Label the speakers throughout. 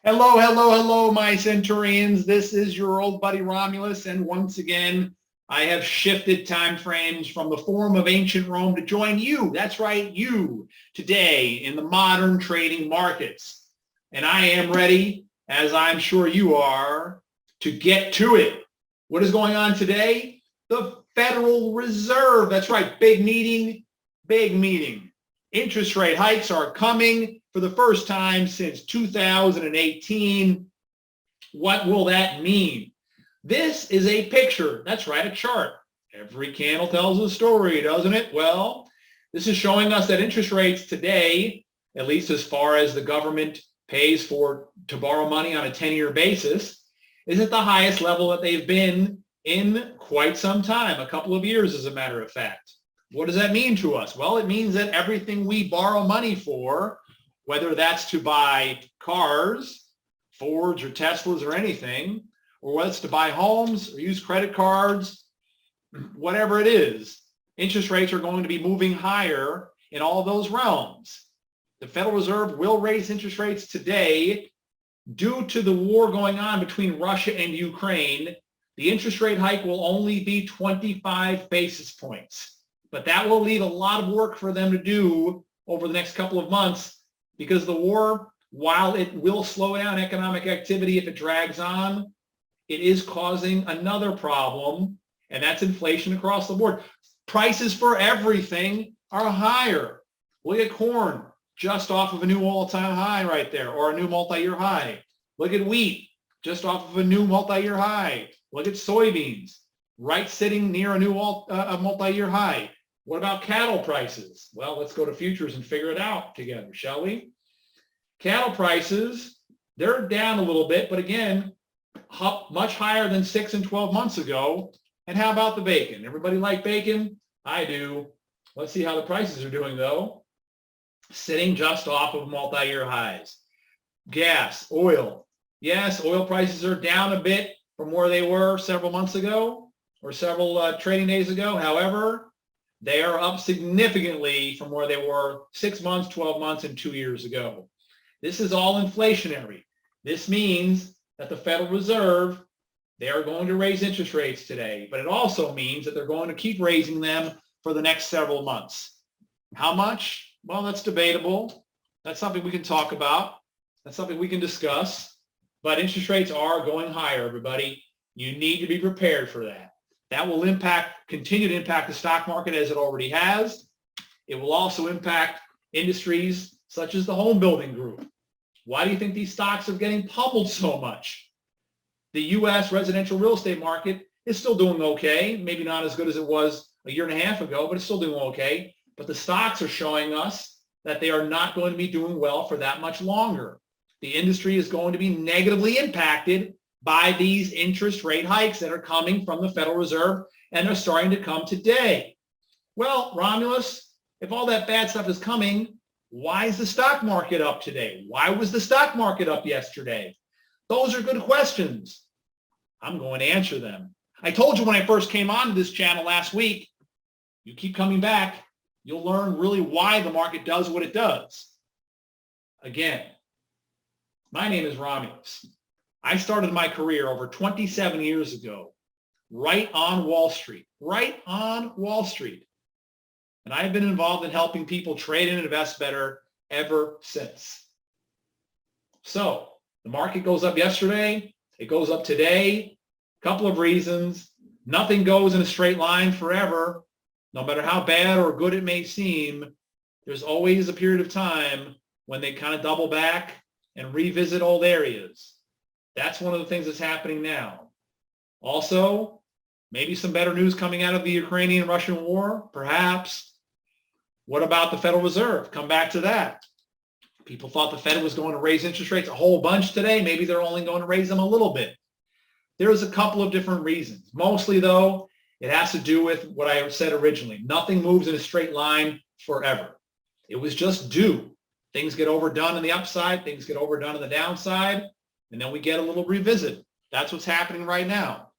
Speaker 1: Hello, hello, hello, my Centurions. This is your old buddy Romulus, and once again, I have shifted time frames from the Forum of Ancient Rome to join you. That's right, you, today in the modern trading markets. And I am ready, as I'm sure you are, to get to it. What is going on today? The Federal Reserve. That's right, big meeting, big meeting. Interest rate hikes are coming for the first time since 2018. What will that mean? This is a picture. That's right, a chart. Every candle tells a story, doesn't it? Well, this is showing us that interest rates today, at least as far as the government pays to borrow money on a 10-year basis, is at the highest level that they've been in quite some time, a couple of years as a matter of fact. What does that mean to us? Well, it means that everything we borrow money for, whether that's to buy cars, Fords or Teslas or anything, or whether it's to buy homes or use credit cards, whatever it is, interest rates are going to be moving higher in all those realms. The Federal Reserve will raise interest rates today due to the war going on between Russia and Ukraine. The interest rate hike will only be 25 basis points. But that will leave a lot of work for them to do over the next couple of months because the war, while it will slow down economic activity if it drags on, it is causing another problem, and that's inflation across the board. Prices for everything are higher. Look at corn, just off of a new all-time high right there, or a new multi-year high. Look at wheat, just off of a new multi-year high. Look at soybeans, right sitting near a new multi-year high. What about cattle prices? Well, let's go to futures and figure it out together, shall we? Cattle prices, they're down a little bit, but again, much higher than 6 and 12 months ago. And how about the bacon? Everybody like bacon? I do. Let's see how the prices are doing, though. Sitting just off of multi-year highs. Gas, oil. Yes, oil prices are down a bit from where they were several months ago or several trading days ago. However, they are up significantly from where they were 6 months, 12 months, and 2 years ago. This is all inflationary. This means that the Federal Reserve, they are going to raise interest rates today, but it also means that they're going to keep raising them for the next several months. How much? Well, that's debatable. That's something we can talk about. That's something we can discuss. But interest rates are going higher, everybody. You need to be prepared for that. That will continue to impact the stock market as it already has. It will also impact industries such as the home building group. Why do you think these stocks are getting pummeled so much? The U.S. residential real estate market is still doing okay. Maybe not as good as it was a year and a half ago, but it's still doing okay. But the stocks are showing us that they are not going to be doing well for that much longer. The industry is going to be negatively impacted by these interest rate hikes that are coming from the Federal Reserve, and they're starting to come today. Well, Romulus, if all that bad stuff is coming, why is the stock market up today? Why was the stock market up yesterday? Those are good questions. I'm going to answer them. I told you when I first came onto this channel last week, you keep coming back, you'll learn really why the market does what it does. Again, my name is Romulus. I started my career over 27 years ago, right on Wall Street. And I've been involved in helping people trade and invest better ever since. So the market goes up yesterday. It goes up today. A couple of reasons. Nothing goes in a straight line forever. No matter how bad or good it may seem, there's always a period of time when they kind of double back and revisit old areas. That's one of the things that's happening now. Also, maybe some better news coming out of the Ukrainian-Russian war, perhaps. What about the Federal Reserve? Come back to that. People thought the Fed was going to raise interest rates a whole bunch today. Maybe they're only going to raise them a little bit. There's a couple of different reasons. Mostly, though, it has to do with what I said originally. Nothing moves in a straight line forever. It was just due. Things get overdone on the upside. Things get overdone on the downside. And then we get a little revisit. That's what's happening right now.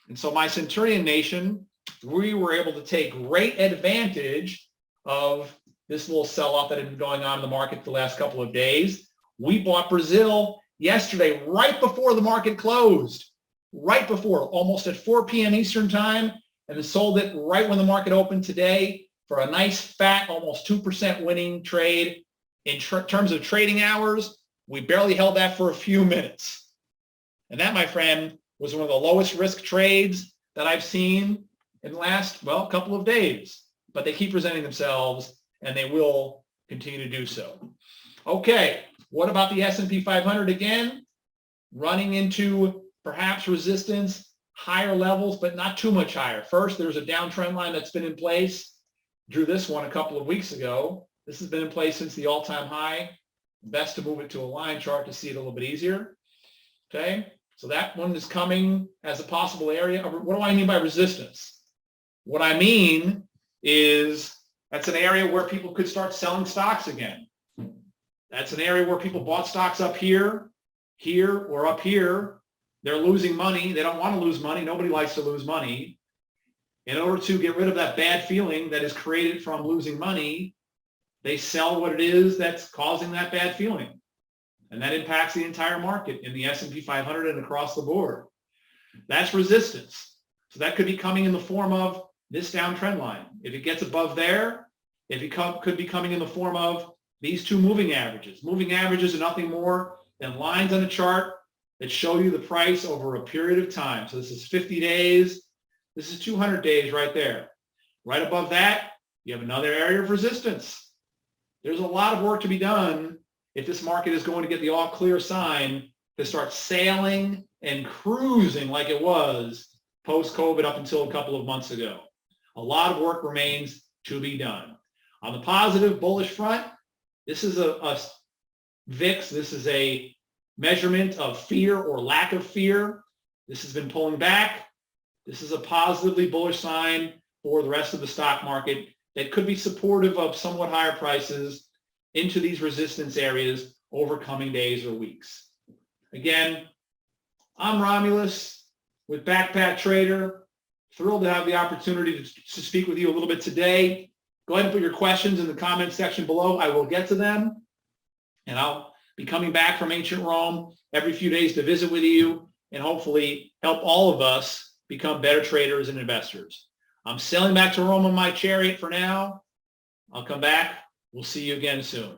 Speaker 1: And so my Centurion Nation, we were able to take great advantage of this little sell-off that had been going on in the market the last couple of days. We bought Brazil yesterday, right before the market closed, right before, almost at 4 p.m. Eastern time, and then sold it right when the market opened today for a nice fat, almost 2% winning trade. In terms of trading hours, we barely held that for a few minutes. And that, my friend, was one of the lowest risk trades that I've seen in the last, well, couple of days. But they keep presenting themselves, and they will continue to do so. Okay, what about the S&P 500 again? Running into perhaps resistance, higher levels, but not too much higher. First, there's a downtrend line that's been in place. Drew this one a couple of weeks ago. This has been in place since the all-time high. Best to move it to a line chart to see it a little bit easier. Okay, so that one is coming as a possible area. What do I mean by resistance? What I mean is that's an area where people could start selling stocks again. That's an area where people bought stocks up here, here, or up here. They're losing money. They don't want to lose money. Nobody likes to lose money. In order to get rid of that bad feeling that is created from losing money, they sell what it is that's causing that bad feeling. And that impacts the entire market in the S&P 500 and across the board. That's resistance. So that could be coming in the form of this downtrend line. If it gets above there, could be coming in the form of these two moving averages. Moving averages are nothing more than lines on a chart that show you the price over a period of time. So this is 50 days. This is 200 days right there. Right above that, you have another area of resistance. There's a lot of work to be done if this market is going to get the all clear sign to start sailing and cruising like it was post-COVID up until a couple of months ago. A lot of work remains to be done. On the positive bullish front, this is a VIX. This is a measurement of fear or lack of fear. This has been pulling back. This is a positively bullish sign for the rest of the stock market that could be supportive of somewhat higher prices into these resistance areas over coming days or weeks. Again, I'm Romulus with Backpack Trader. Thrilled to have the opportunity to speak with you a little bit today. Go ahead and put your questions in the comments section below. I will get to them. And I'll be coming back from ancient Rome every few days to visit with you and hopefully help all of us become better traders and investors. I'm sailing back to Rome on my chariot for now. I'll come back. We'll see you again soon.